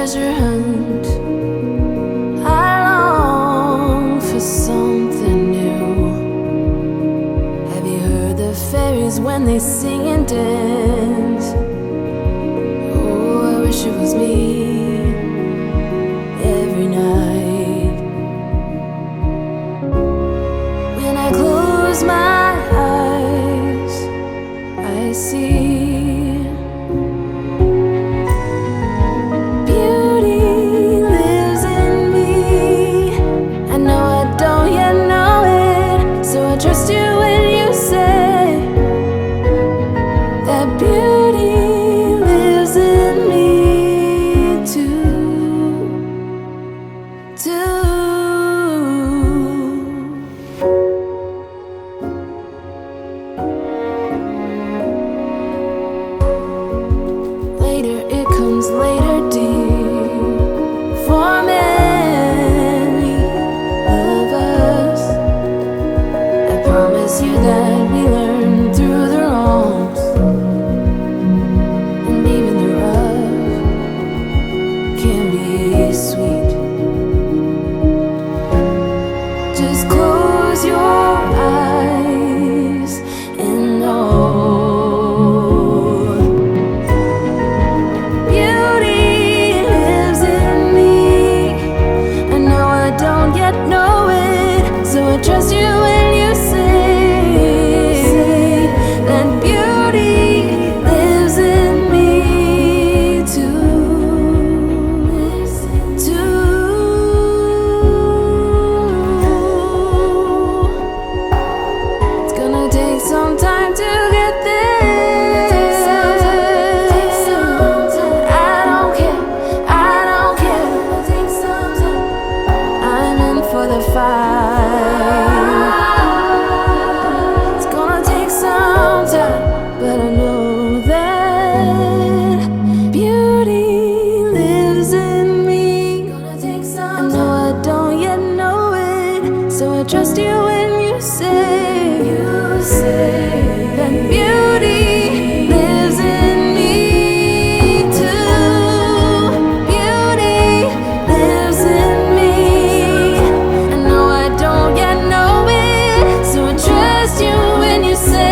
treasure hunt. I long for something new. Have you heard the fairies when they sing and dance? Oh, I wish it was me every night. When I close my eyes, I see trust you when you say that beauty lives in me too. Later it comes later, dear, for many of us. Promise you that we learn through the wrongs, and even the rough can be sweet. Just close your eyes and know beauty lives in me. I know I don't yet know it, so I trust you when you say that beauty lives in me too. It's gonna take some time to get there. I don't care. I'm in for the fight. But I know that beauty lives in me. I know I don't yet know it, so I trust you when you say that beauty lives in me too. Beauty lives in me. I know I don't yet know it, so I trust you when you say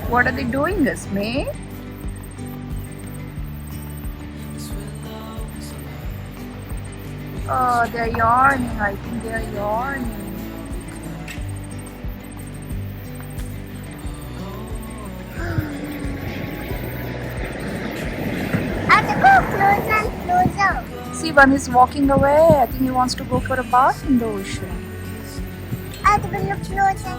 What are they doing, Esme? Oh, they're yarning. I think they're yarning. I have to go closer and closer. See, one is walking away. I think he wants to go for a bath in the ocean. I have to look closer.